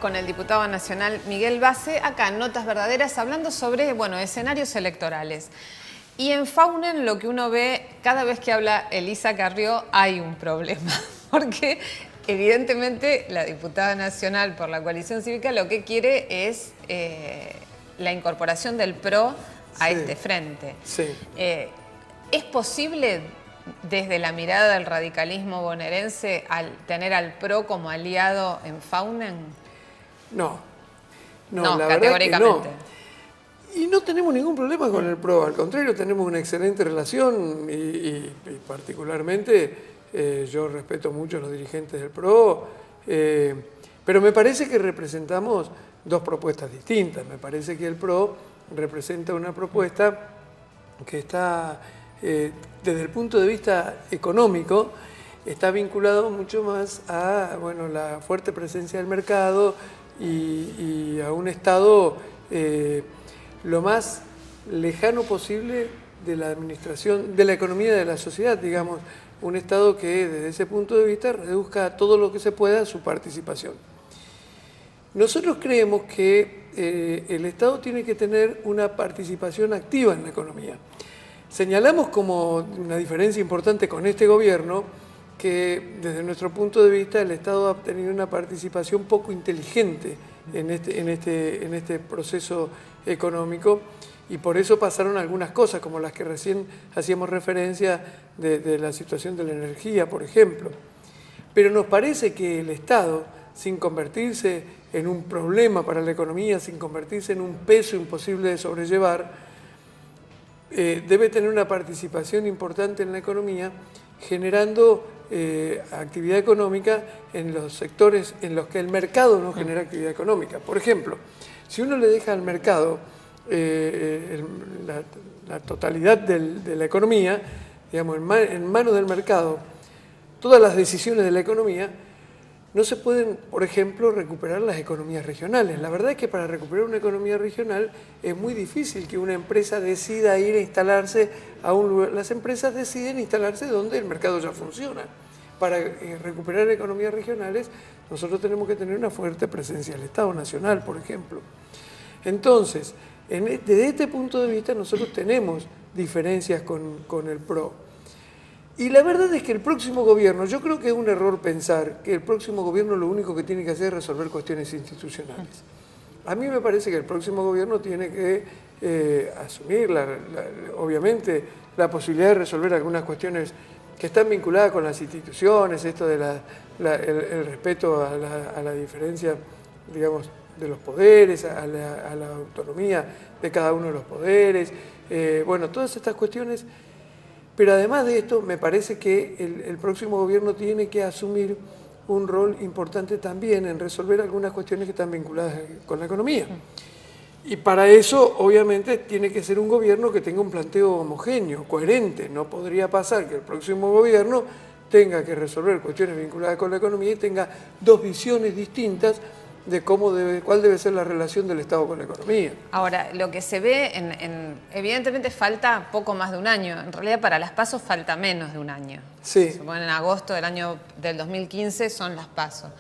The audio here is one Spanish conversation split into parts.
con el diputado nacional Miguel Base, acá en Notas Verdaderas, hablando sobre, escenarios electorales. Y en Faunen lo que uno ve, cada vez que habla Elisa Carrió, hay un problema. Porque evidentemente la diputada nacional por la coalición cívica lo que quiere es la incorporación del PRO a este frente. Sí. ¿Es posible desde la mirada del radicalismo bonaerense tener al PRO como aliado en Faunen? No, la categóricamente. Y no tenemos ningún problema con el PRO, al contrario, tenemos una excelente relación y particularmente yo respeto mucho a los dirigentes del PRO, pero me parece que representamos dos propuestas distintas. Me parece que el PRO representa una propuesta que está, desde el punto de vista económico, está vinculado mucho más a la fuerte presencia del mercado y a un Estado lo más lejano posible de la administración, de la economía de la sociedad, digamos, un Estado que desde ese punto de vista reduzca todo lo que se pueda su participación. Nosotros creemos que el Estado tiene que tener una participación activa en la economía. Señalamos como una diferencia importante con este gobierno que desde nuestro punto de vista el Estado ha tenido una participación poco inteligente en este proceso económico y por eso pasaron algunas cosas como las que recién hacíamos referencia de la situación de la energía, por ejemplo. Pero nos parece que el Estado, sin convertirse en un problema para la economía, sin convertirse en un peso imposible de sobrellevar, debe tener una participación importante en la economía, generando actividad económica en los sectores en los que el mercado no genera actividad económica. Por ejemplo, si uno le deja al mercado la totalidad de la economía, digamos, en manos del mercado, todas las decisiones de la economía, no se pueden, por ejemplo, recuperar las economías regionales. La verdad es que para recuperar una economía regional es muy difícil que una empresa decida ir a instalarse a un lugar. Las empresas deciden instalarse donde el mercado ya funciona. Para recuperar economías regionales, nosotros tenemos que tener una fuerte presencia del Estado Nacional, por ejemplo. Entonces, desde este punto de vista, nosotros tenemos diferencias con el PRO. Y la verdad es que el próximo gobierno, yo creo que es un error pensar que el próximo gobierno lo único que tiene que hacer es resolver cuestiones institucionales. A mí me parece que el próximo gobierno tiene que asumir, obviamente, la posibilidad de resolver algunas cuestiones que están vinculadas con las instituciones, esto de el respeto a la diferencia, digamos, de los poderes, a la autonomía de cada uno de los poderes, todas estas cuestiones. Pero además de esto, me parece que el próximo gobierno tiene que asumir un rol importante también en resolver algunas cuestiones que están vinculadas con la economía. Y para eso, obviamente, tiene que ser un gobierno que tenga un planteo homogéneo, coherente. No podría pasar que el próximo gobierno tenga que resolver cuestiones vinculadas con la economía y tenga dos visiones distintas de cuál debe ser la relación del Estado con la economía. Ahora, lo que se ve, evidentemente falta poco más de un año. En realidad para las PASO falta menos de un año. Sí. En agosto del 2015 son las PASO.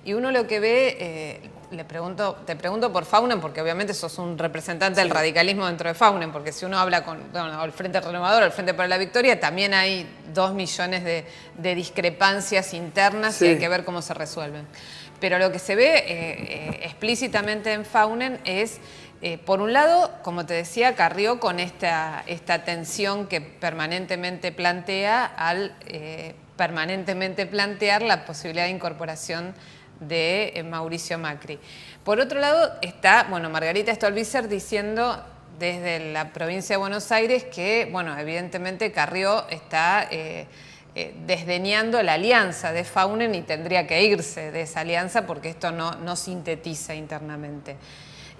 Y uno lo que ve, te pregunto por Faunen, porque obviamente sos un representante del radicalismo dentro de Faunen, porque si uno habla con el Frente Renovador, el Frente para la Victoria, también hay 2 millones de discrepancias internas y hay que ver cómo se resuelven. Pero lo que se ve explícitamente en Faunen es, por un lado, como te decía, Carrió con esta tensión que permanentemente plantea al permanentemente plantear la posibilidad de incorporación de Mauricio Macri. Por otro lado está, Margarita Stolbizer diciendo desde la provincia de Buenos Aires que, evidentemente Carrió está desdeñando la alianza de Faunen y tendría que irse de esa alianza porque esto no sintetiza internamente.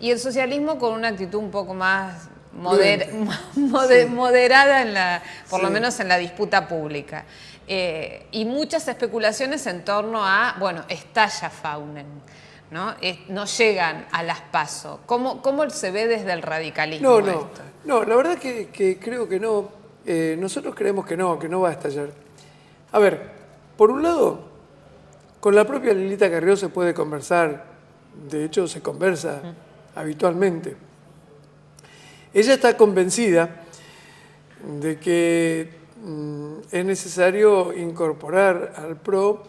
Y el socialismo con una actitud un poco más moderada, por lo menos en la disputa pública. Y muchas especulaciones en torno a, estalla Faunen, ¿no? No llegan a las PASO. ¿Cómo se ve desde el radicalismo esto? No, la verdad que creo que no. Nosotros creemos que no va a estallar. A ver, por un lado, con la propia Lilita Carrió se puede conversar de hecho se conversa habitualmente. Ella está convencida de que es necesario incorporar al PRO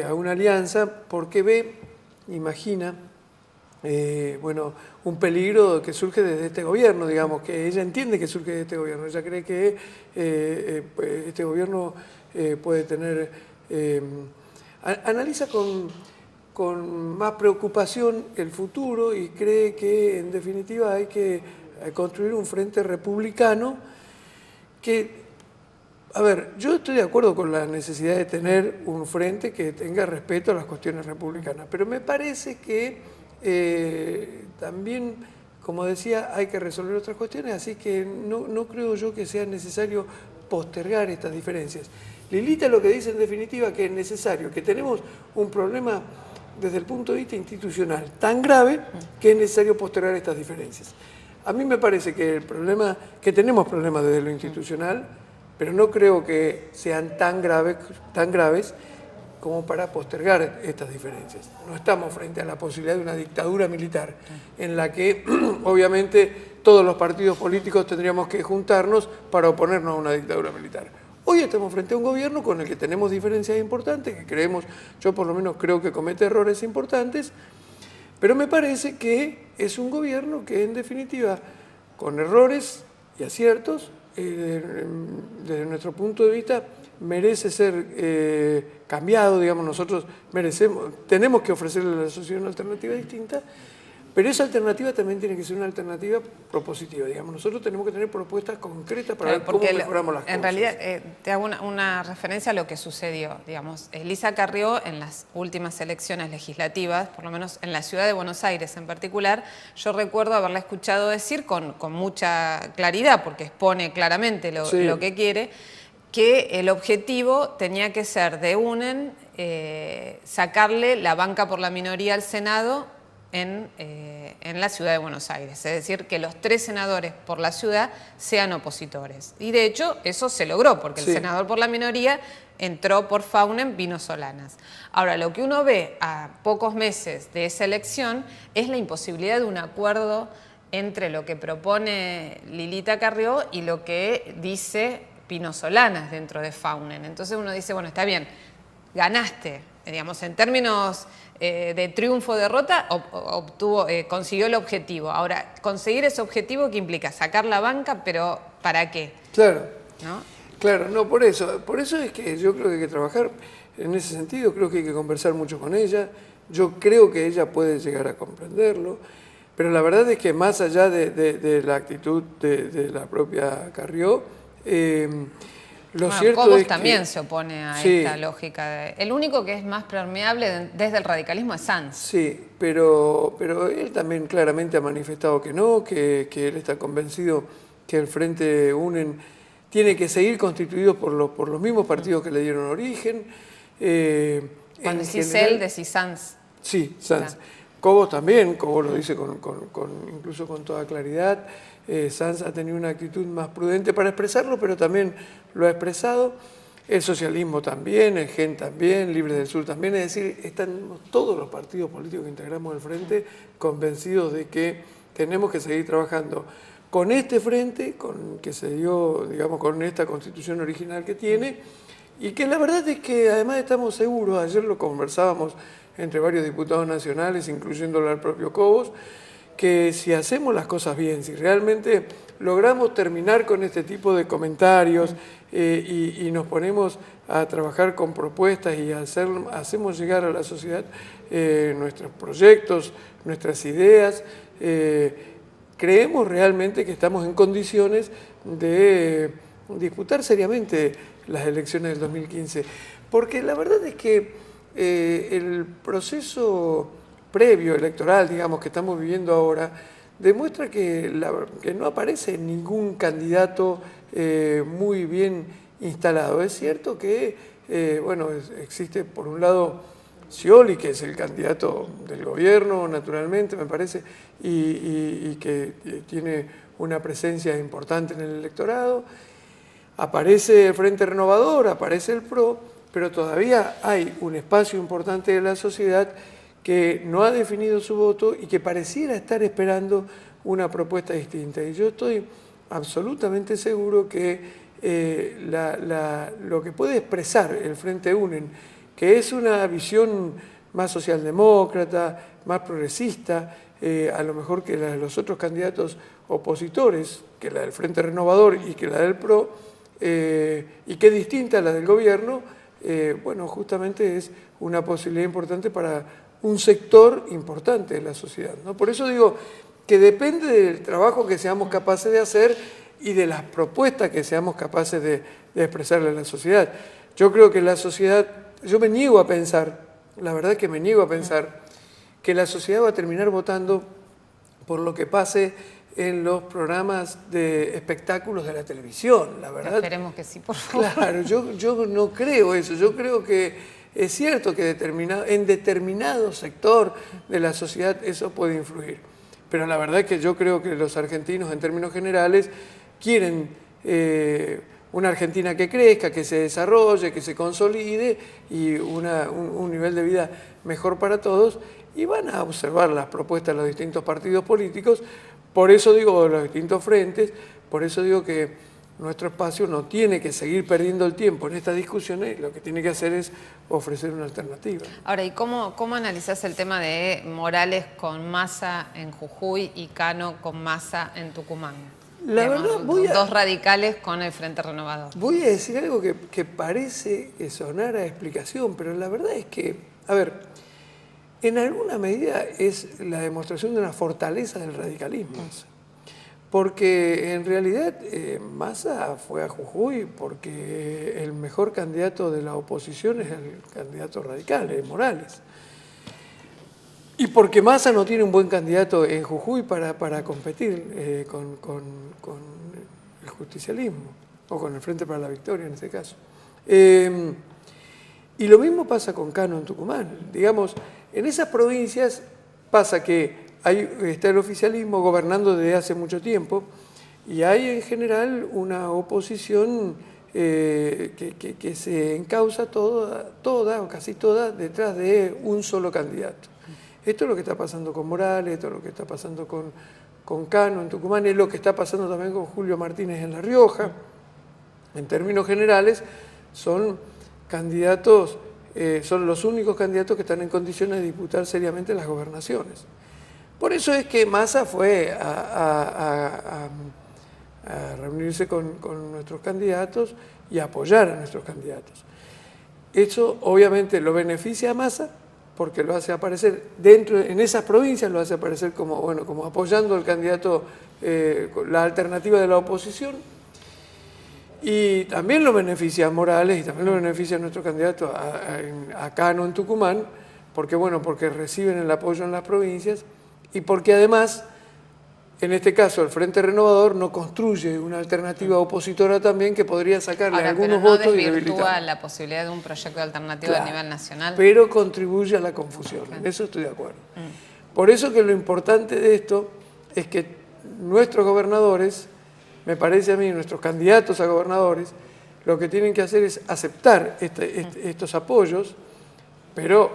a una alianza porque ve, imagina, bueno, un peligro que surge desde este gobierno, digamos, que ella entiende que surge de este gobierno. Ella cree que este gobierno puede tener... analiza con más preocupación el futuro y cree que, en definitiva, hay que construir un frente republicano que... A ver, yo estoy de acuerdo con la necesidad de tener un frente que tenga respeto a las cuestiones republicanas, pero me parece que también, como decía, hay que resolver otras cuestiones, así que no creo yo que sea necesario postergar estas diferencias. Lilita lo que dice en definitiva que es necesario, que tenemos un problema desde el punto de vista institucional tan grave que es necesario postergar estas diferencias. A mí me parece que tenemos problemas desde lo institucional, pero no creo que sean tan graves como para postergar estas diferencias. No estamos frente a la posibilidad de una dictadura militar en la que obviamente todos los partidos políticos tendríamos que juntarnos para oponernos a una dictadura militar. Hoy estamos frente a un gobierno con el que tenemos diferencias importantes, que creemos, yo por lo menos creo que comete errores importantes, pero me parece que es un gobierno que en definitiva, con errores y aciertos, desde nuestro punto de vista, merece ser cambiado, digamos, nosotros tenemos que ofrecerle a la sociedad una alternativa distinta, pero esa alternativa también tiene que ser una alternativa propositiva, digamos, nosotros tenemos que tener propuestas concretas para ver cómo mejoramos las cosas. En realidad, te hago una referencia a lo que sucedió, digamos, Elisa Carrió en las últimas elecciones legislativas, por lo menos en la ciudad de Buenos Aires en particular, yo recuerdo haberla escuchado decir con mucha claridad, porque expone claramente lo que quiere, que el objetivo tenía que ser de UNEN sacarle la banca por la minoría al Senado en la ciudad de Buenos Aires, es decir, que los 3 senadores por la ciudad sean opositores. Y de hecho eso se logró, porque el senador por la minoría entró por Faunen, vino Solanas. Ahora, lo que uno ve a pocos meses de esa elección es la imposibilidad de un acuerdo entre lo que propone Lilita Carrió y lo que dice Pino Solanas dentro de Faunen. Entonces uno dice, bueno, está bien, ganaste, digamos, en términos de triunfo-derrota, consiguió el objetivo. Ahora, conseguir ese objetivo, ¿qué implica? Sacar la banca, pero ¿para qué? Claro, ¿no? Claro, no, por eso es que yo creo que hay que trabajar en ese sentido, creo que hay que conversar mucho con ella, yo creo que ella puede llegar a comprenderlo, pero la verdad es que más allá de la actitud de la propia Carrió, lo cierto Cobos es que también se opone a esta lógica. El único que es más permeable desde el radicalismo es Sanz. Sí, pero él también claramente ha manifestado que no, que él está convencido que el Frente UNEN tiene que seguir constituido por los mismos partidos que le dieron origen. Cuando decís él, decís Sanz. Sí, Sanz. Claro. Cobos también, Cobos lo dice incluso con toda claridad. Sanz ha tenido una actitud más prudente para expresarlo, pero también lo ha expresado. El socialismo también, el GEN también, Libre del Sur también. Es decir, están todos los partidos políticos que integramos el Frente convencidos de que tenemos que seguir trabajando con este Frente, que se dio, digamos, con esta constitución original que tiene, y que la verdad es que además estamos seguros, ayer lo conversábamos entre varios diputados nacionales, incluyéndolo al propio Cobos, que si hacemos las cosas bien, si realmente logramos terminar con este tipo de comentarios y nos ponemos a trabajar con propuestas y hacemos llegar a la sociedad nuestros proyectos, nuestras ideas, creemos realmente que estamos en condiciones de disputar seriamente las elecciones del 2015. Porque la verdad es que el proceso previo electoral, digamos, que estamos viviendo ahora, demuestra que no aparece ningún candidato muy bien instalado. Es cierto que, bueno, existe por un lado Scioli, que es el candidato del gobierno, naturalmente, me parece, y que tiene una presencia importante en el electorado. Aparece el Frente Renovador, aparece el PRO, pero todavía hay un espacio importante de la sociedad que no ha definido su voto y que pareciera estar esperando una propuesta distinta. Y yo estoy absolutamente seguro que lo que puede expresar el Frente UNEN, que es una visión más socialdemócrata, más progresista, a lo mejor que la de los otros candidatos opositores, que la del Frente Renovador y que la del PRO, y que es distinta a la del gobierno, bueno, justamente es una posibilidad importante para un sector importante de la sociedad, ¿no? Por eso digo que depende del trabajo que seamos capaces de hacer y de las propuestas que seamos capaces de expresarle a la sociedad. Yo creo que la sociedad, yo me niego a pensar, la verdad es que me niego a pensar que la sociedad va a terminar votando por lo que pase en los programas de espectáculos de la televisión, la verdad. Esperemos que sí, por favor. Claro, yo no creo eso, yo creo que es cierto que en determinado sector de la sociedad eso puede influir, pero la verdad es que yo creo que los argentinos en términos generales quieren una Argentina que crezca, que se desarrolle, que se consolide y un nivel de vida mejor para todos, y van a observar las propuestas de los distintos partidos políticos. Por eso digo, de los distintos frentes, por eso digo que nuestro espacio no tiene que seguir perdiendo el tiempo en estas discusiones, lo que tiene que hacer es ofrecer una alternativa. Ahora, ¿y cómo analizás el tema de Morales con Massa en Jujuy y Cano con Massa en Tucumán? La verdad, dos radicales con el Frente Renovador. Voy a decir algo que parece sonar a explicación, pero la verdad es que, a ver, en alguna medida es la demostración de una fortaleza del radicalismo. Porque en realidad Massa fue a Jujuy porque el mejor candidato de la oposición es el candidato radical, Morales. Y porque Massa no tiene un buen candidato en Jujuy para competir con el justicialismo, o con el Frente para la Victoria en este caso. Y lo mismo pasa con Cano en Tucumán. Digamos, en esas provincias pasa que está el oficialismo gobernando desde hace mucho tiempo y hay en general una oposición que se encausa toda o casi toda detrás de un solo candidato. Esto es lo que está pasando con Morales, esto es lo que está pasando con Cano en Tucumán, es lo que está pasando también con Julio Martínez en La Rioja. En términos generales, son candidatos, son los únicos candidatos que están en condiciones de disputar seriamente las gobernaciones. Por eso es que Massa fue a reunirse con nuestros candidatos y a apoyar a nuestros candidatos. Eso obviamente lo beneficia a Massa porque lo hace aparecer en esas provincias, lo hace aparecer como, bueno, como apoyando al candidato, la alternativa de la oposición. Y también lo beneficia a Morales y también lo beneficia a nuestro candidato a Cano en Tucumán, porque, bueno, porque reciben el apoyo en las provincias y porque además, en este caso, el Frente Renovador no construye una alternativa opositora también que podría sacarle algunos votos y debilitar. No desvirtúa la posibilidad de un proyecto alternativo a nivel nacional. Pero contribuye a la confusión, en eso estoy de acuerdo. Por eso que lo importante de esto es que nuestros gobernadores, me parece a mí, nuestros candidatos a gobernadores, lo que tienen que hacer es aceptar estos apoyos, pero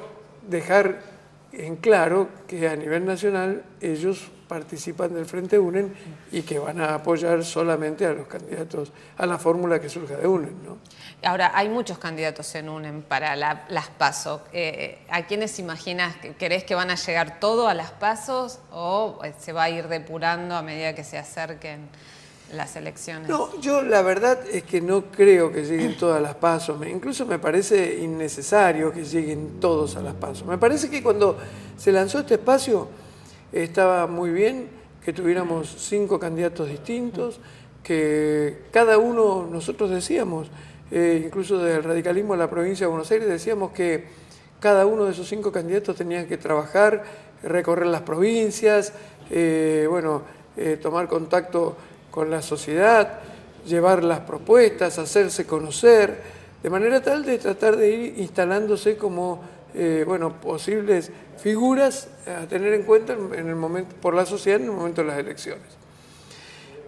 dejar en claro que a nivel nacional ellos participan del Frente UNEN y que van a apoyar solamente a los candidatos, a la fórmula que surja de UNEN, ¿no? Ahora, hay muchos candidatos en UNEN para las PASO. ¿A quiénes imaginas? ¿Crees que van a llegar todos a las PASO o se va a ir depurando a medida que se acerquen las elecciones? No, yo la verdad es que no creo que lleguen todas las PASO. Incluso me parece innecesario que lleguen todos a las PASO. Me parece que cuando se lanzó este espacio estaba muy bien que tuviéramos 5 candidatos distintos, que cada uno, nosotros decíamos, incluso del radicalismo de la provincia de Buenos Aires, decíamos que cada uno de esos 5 candidatos tenía que trabajar, recorrer las provincias, tomar contacto con la sociedad, llevar las propuestas, hacerse conocer, de manera tal de tratar de ir instalándose como posibles figuras a tener en cuenta en el momento, por la sociedad en el momento de las elecciones.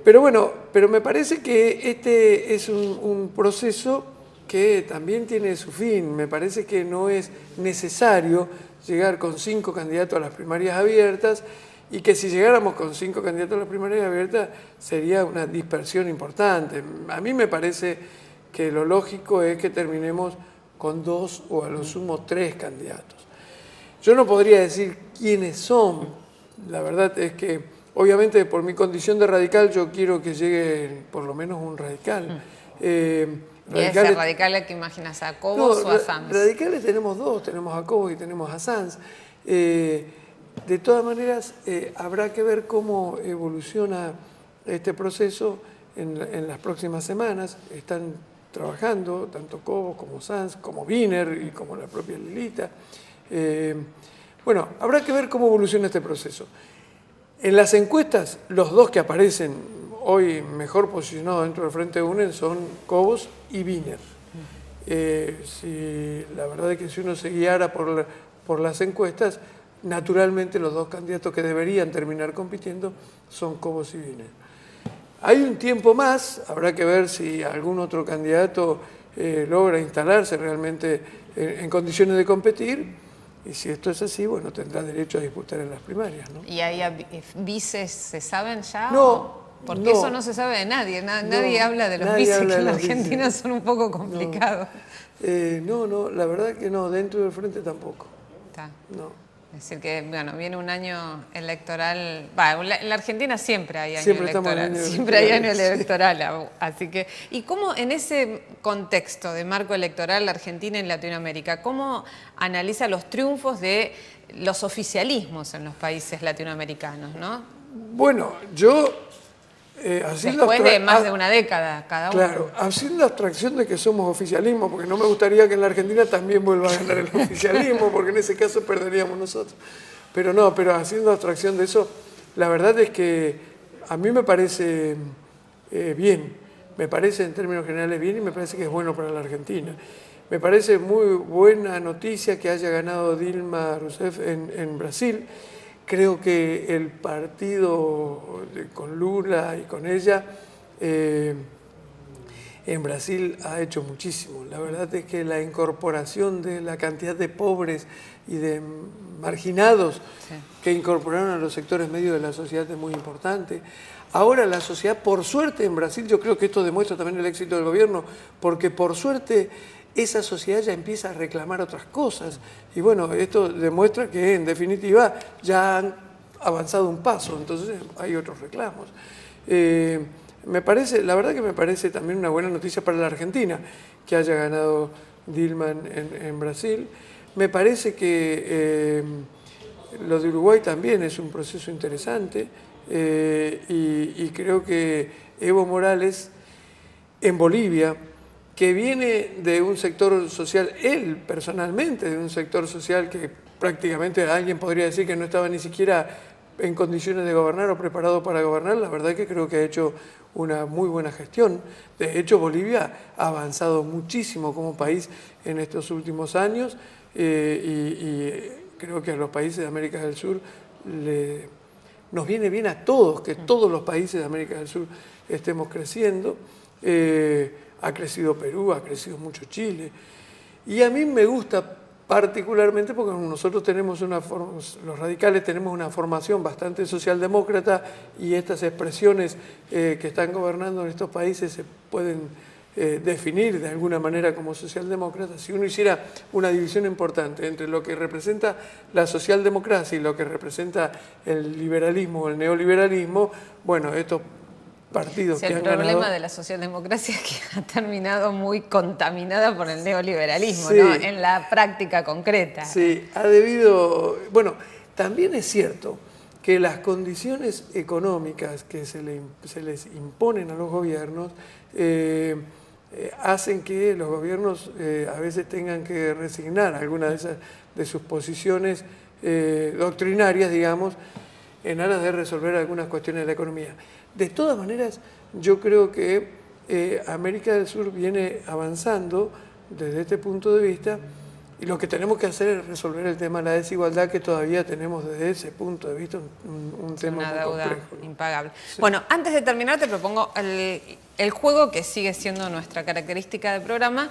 Pero me parece que este es un proceso que también tiene su fin. Me parece que no es necesario llegar con 5 candidatos a las primarias abiertas y que si llegáramos con 5 candidatos a las primarias abiertas sería una dispersión importante. A mí me parece que lo lógico es que terminemos con 2 o a lo sumo 3 candidatos. Yo no podría decir quiénes son, la verdad es que obviamente por mi condición de radical yo quiero que llegue por lo menos un radical. ¿Y ese radical al que imaginas, a Cobos o a Sanz? Radicales tenemos 2, tenemos a Cobos y tenemos a Sanz. De todas maneras, habrá que ver cómo evoluciona este proceso en las próximas semanas. Están trabajando tanto Cobos como Sanz, como Wiener y como la propia Lilita. Bueno, habrá que ver cómo evoluciona este proceso. En las encuestas, los 2 que aparecen hoy mejor posicionados dentro del Frente UNED son Cobos y Wiener. La verdad es que si uno se guiara por las encuestas, naturalmente los 2 candidatos que deberían terminar compitiendo son Cobos y Wiener. Hay un tiempo más, habrá que ver si algún otro candidato logra instalarse realmente en condiciones de competir. Y si esto es así, bueno, tendrá derecho a disputar en las primarias, ¿no? ¿Y hay vices, se saben ya? No. Porque eso no se sabe de nadie. Nadie habla de los vices, que en la Argentina son un poco complicados. No, la verdad que no, dentro del Frente tampoco. Está. No. Es decir que, bueno, viene un año electoral. En la Argentina siempre hay año siempre electoral. Siempre hay año electoral. Así que, ¿y cómo en ese contexto de marco electoral Argentina en Latinoamérica, cómo analiza los triunfos de los oficialismos en los países latinoamericanos, no? Bueno, yo después de más de una década cada uno. Claro, haciendo abstracción de que somos oficialismo, porque no me gustaría que en la Argentina también vuelva a ganar el oficialismo, porque en ese caso perderíamos nosotros. Pero haciendo abstracción de eso, la verdad es que a mí me parece bien, me parece en términos generales bien y me parece que es bueno para la Argentina. Me parece muy buena noticia que haya ganado Dilma Rousseff en Brasil. Creo que el partido con Lula y con ella en Brasil ha hecho muchísimo. La verdad es que la incorporación de la cantidad de pobres y de marginados que incorporaron a los sectores medios de la sociedad es muy importante. Ahora la sociedad, por suerte en Brasil, yo creo que esto demuestra también el éxito del gobierno, porque por suerte esa sociedad ya empieza a reclamar otras cosas. Y bueno, esto demuestra que en definitiva ya han avanzado un paso, entonces hay otros reclamos. La verdad que me parece también una buena noticia para la Argentina que haya ganado Dilma en Brasil. Me parece que lo de Uruguay también es un proceso interesante y creo que Evo Morales en Bolivia, que viene de un sector social, él personalmente, de un sector social que prácticamente alguien podría decir que no estaba ni siquiera en condiciones de gobernar o preparado para gobernar, la verdad que creo que ha hecho una muy buena gestión. De hecho, Bolivia ha avanzado muchísimo como país en estos últimos años y creo que a los países de América del Sur nos viene bien a todos, que todos los países de América del Sur estemos creciendo. Ha crecido Perú, ha crecido mucho Chile. Y a mí me gusta particularmente porque nosotros tenemos los radicales tenemos una formación bastante socialdemócrata y estas expresiones que están gobernando en estos países se pueden definir de alguna manera como socialdemócratas. Si uno hiciera una división importante entre lo que representa la socialdemocracia y lo que representa el liberalismo o el neoliberalismo, bueno, estos partidos que han ganado... El problema de la socialdemocracia es que ha terminado muy contaminada por el neoliberalismo, sí, ¿no? En la práctica concreta. Sí, ha debido... Bueno, también es cierto que las condiciones económicas que se les imponen a los gobiernos hacen que los gobiernos a veces tengan que resignar algunas de sus posiciones doctrinarias, digamos, en aras de resolver algunas cuestiones de la economía. De todas maneras, yo creo que América del Sur viene avanzando desde este punto de vista y lo que tenemos que hacer es resolver el tema de la desigualdad que todavía tenemos desde ese punto de vista un tema una muy deuda complejo, ¿no? impagable. Sí. Bueno, antes de terminar te propongo el juego que sigue siendo nuestra característica del programa.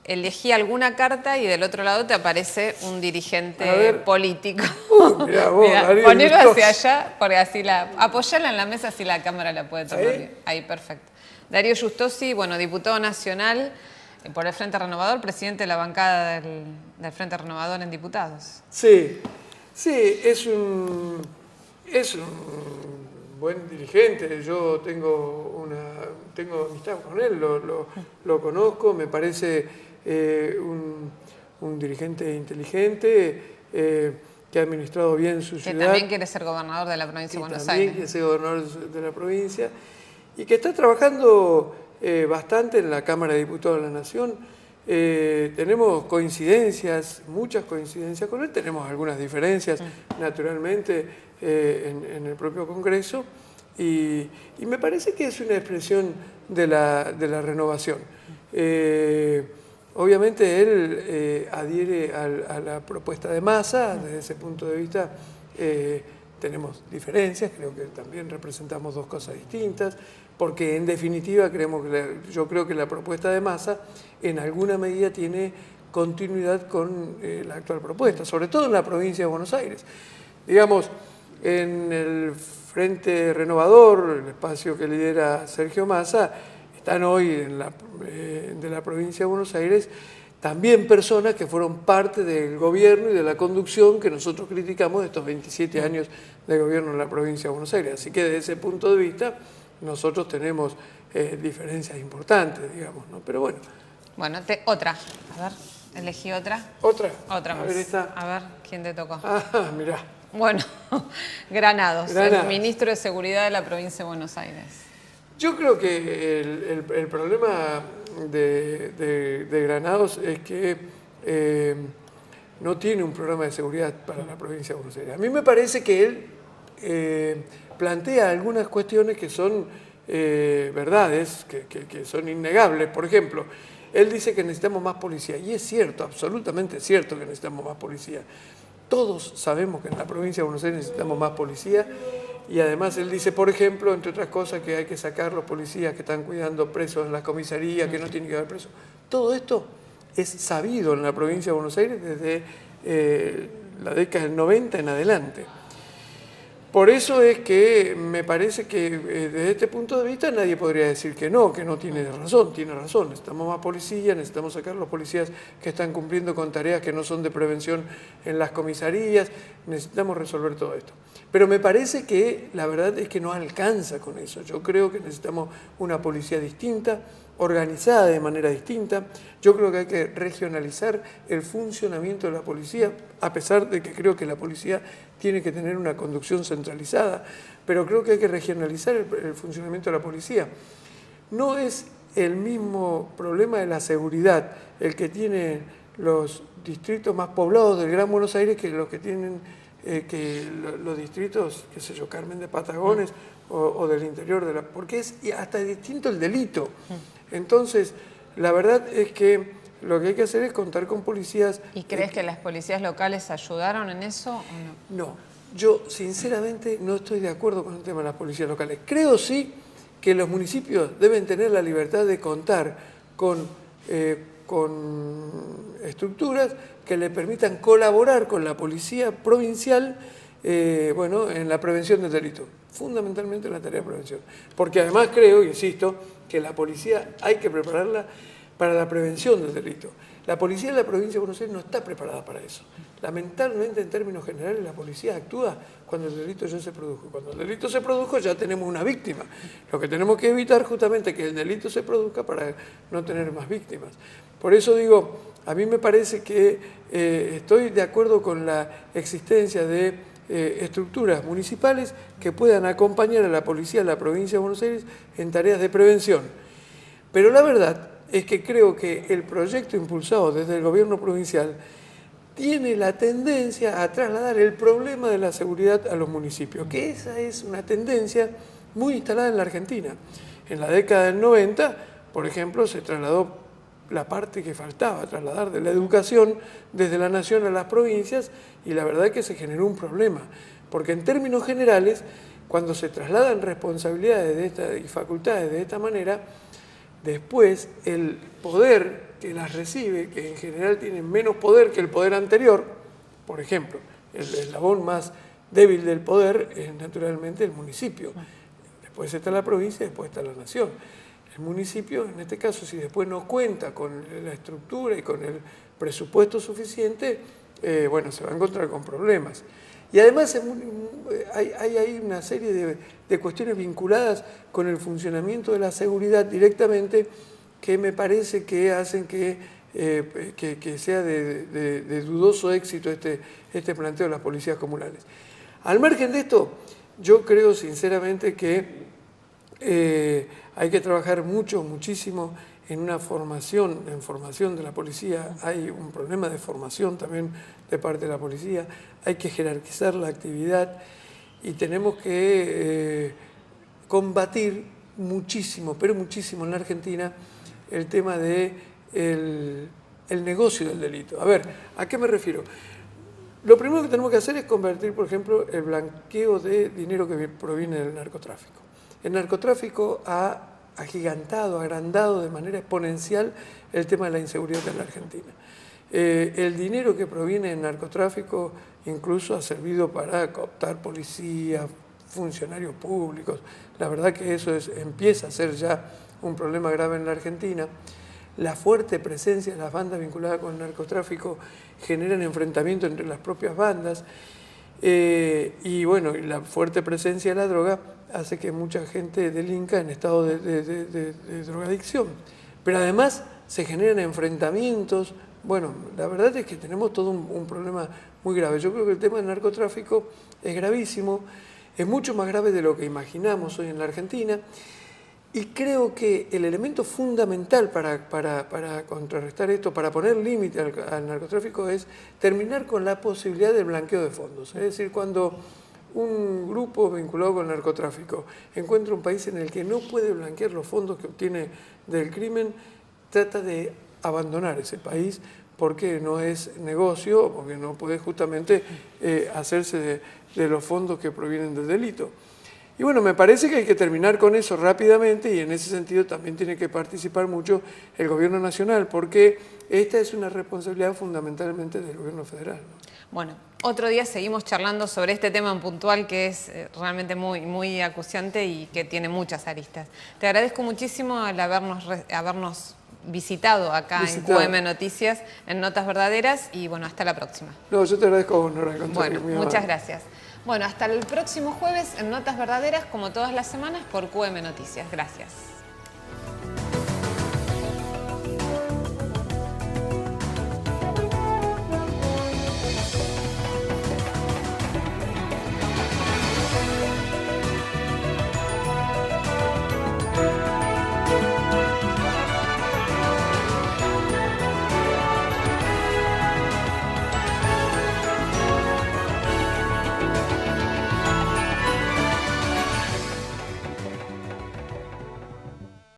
elegí alguna carta y del otro lado te aparece un dirigente político. Mirá vos, Mirá, Darío ponelo Justosi. hacia allá, porque así apoyala en la mesa, así la cámara la puede tomar bien. Ahí, perfecto. Darío Justosi, bueno, diputado nacional por el Frente Renovador, presidente de la bancada del Frente Renovador en diputados. Sí, sí, es un buen dirigente. Yo tengo amistad con él, lo conozco, me parece un dirigente inteligente que ha administrado bien su ciudad. Que también quiere ser gobernador de la provincia de Buenos Aires. También quiere ser gobernador de la provincia y que está trabajando bastante en la Cámara de Diputados de la Nación. Tenemos coincidencias, muchas coincidencias con él, tenemos algunas diferencias, naturalmente, en el propio Congreso, y me parece que es una expresión de la renovación. Obviamente él adhiere a la propuesta de Massa. Desde ese punto de vista tenemos diferencias, creo que también representamos dos cosas distintas, porque en definitiva yo creo que la propuesta de Massa en alguna medida tiene continuidad con la actual propuesta, sobre todo en la provincia de Buenos Aires. Digamos, en el Frente Renovador, el espacio que lidera Sergio Massa, están hoy de la provincia de Buenos Aires también personas que fueron parte del gobierno y de la conducción que nosotros criticamos de estos 27 años de gobierno en la provincia de Buenos Aires. Así que desde ese punto de vista nosotros tenemos diferencias importantes, digamos, ¿no? Pero bueno. Bueno, otra. A ver, elegí otra. ¿Otra? Otra más. A ver, esta. A ver, ¿quién te tocó? Ah, mirá. Bueno, Granados, el ministro de Seguridad de la provincia de Buenos Aires. Yo creo que el problema de Granados es que no tiene un programa de seguridad para la provincia de Buenos Aires. A mí me parece que él plantea algunas cuestiones que son verdades, que son innegables. Por ejemplo, él dice que necesitamos más policía, y es cierto, absolutamente cierto que necesitamos más policía. Todos sabemos que en la provincia de Buenos Aires necesitamos más policía, y además él dice, por ejemplo, entre otras cosas, que hay que sacar los policías que están cuidando presos en las comisarías, que no tienen que haber presos. Todo esto es sabido en la provincia de Buenos Aires desde la década del 90 en adelante. Por eso es que me parece que desde este punto de vista nadie podría decir que no tiene razón, necesitamos más policía, necesitamos sacar a los policías que están cumpliendo con tareas que no son de prevención en las comisarías, necesitamos resolver todo esto. Pero me parece que la verdad es que no alcanza con eso. Yo creo que necesitamos una policía distinta, organizada de manera distinta. Yo creo que hay que regionalizar el funcionamiento de la policía, a pesar de que creo que la policía tiene que tener una conducción centralizada, pero creo que hay que regionalizar el funcionamiento de la policía. No es el mismo problema de la seguridad el que tienen los distritos más poblados del Gran Buenos Aires que los que tienen los distritos, qué sé yo, Carmen de Patagones o del interior de porque es hasta distinto el delito. Entonces, la verdad es que lo que hay que hacer es contar con policías. ¿Y crees que las policías locales ayudaron en eso o no? No, yo sinceramente no estoy de acuerdo con el tema de las policías locales. Creo sí que los municipios deben tener la libertad de contar con estructuras que le permitan colaborar con la policía provincial en la prevención del delito, fundamentalmente en la tarea de prevención. Porque además creo, insisto, que la policía hay que prepararla para la prevención del delito. La policía de la provincia de Buenos Aires no está preparada para eso. Lamentablemente, en términos generales, la policía actúa cuando el delito ya se produjo. Cuando el delito se produjo ya tenemos una víctima. Lo que tenemos que evitar justamente es que el delito se produzca para no tener más víctimas. Por eso digo, a mí me parece que estoy de acuerdo con la existencia de estructuras municipales que puedan acompañar a la policía de la provincia de Buenos Aires en tareas de prevención. Pero la verdad es que creo que el proyecto impulsado desde el gobierno provincial tiene la tendencia a trasladar el problema de la seguridad a los municipios, que esa es una tendencia muy instalada en la Argentina. En la década del 90, por ejemplo, se trasladó la parte que faltaba, trasladar de la educación desde la nación a las provincias, y la verdad es que se generó un problema, porque en términos generales, cuando se trasladan responsabilidades y facultades de esta manera, Después, el poder que las recibe, que en general tiene menos poder que el poder anterior, por ejemplo, el eslabón más débil del poder es naturalmente el municipio. Después está la provincia, después está la nación. El municipio, en este caso, si después no cuenta con la estructura y con el presupuesto suficiente, bueno, se va a encontrar con problemas. Y además hay una serie de cuestiones vinculadas con el funcionamiento de la seguridad directamente que me parece que hacen que sea de dudoso éxito este planteo de las policías comunales. Al margen de esto, yo creo sinceramente que hay que trabajar muchísimo en formación de la policía. Hay un problema de formación también de parte de la policía. Hay que jerarquizar la actividad y tenemos que combatir muchísimo, pero muchísimo en la Argentina, el tema del negocio del delito. A ver, ¿a qué me refiero? Lo primero que tenemos que hacer es convertir, por ejemplo, el blanqueo de dinero que proviene del narcotráfico. El narcotráfico ha agigantado, agrandado de manera exponencial el tema de la inseguridad en la Argentina. El dinero que proviene del narcotráfico incluso ha servido para cooptar policías, funcionarios públicos. La verdad que eso empieza a ser ya un problema grave en la Argentina. La fuerte presencia de las bandas vinculadas con el narcotráfico generan enfrentamientos entre las propias bandas. Y bueno, la fuerte presencia de la droga hace que mucha gente delinca en estado de drogadicción. Pero además se generan enfrentamientos. Bueno, la verdad es que tenemos todo un problema muy grave. Yo creo que el tema del narcotráfico es gravísimo, es mucho más grave de lo que imaginamos hoy en la Argentina. Y creo que el elemento fundamental para contrarrestar esto, para poner límite al narcotráfico, es terminar con la posibilidad del blanqueo de fondos. Es decir, cuando un grupo vinculado con el narcotráfico encuentra un país en el que no puede blanquear los fondos que obtiene del crimen, trata de abandonar ese país porque no es negocio, porque no puede justamente hacerse de los fondos que provienen del delito. Y bueno, me parece que hay que terminar con eso rápidamente y en ese sentido también tiene que participar mucho el gobierno nacional, porque esta es una responsabilidad fundamentalmente del gobierno federal, ¿no? Bueno, otro día seguimos charlando sobre este tema en puntual que es realmente muy acuciante y que tiene muchas aristas. Te agradezco muchísimo al habernos visitado acá en QM Noticias, en Notas Verdaderas, y bueno, hasta la próxima. No, yo te agradezco a vos, Nora, al contrario. Bueno, muchas gracias. Bueno, hasta el próximo jueves en Notas Verdaderas, como todas las semanas, por QM Noticias. Gracias.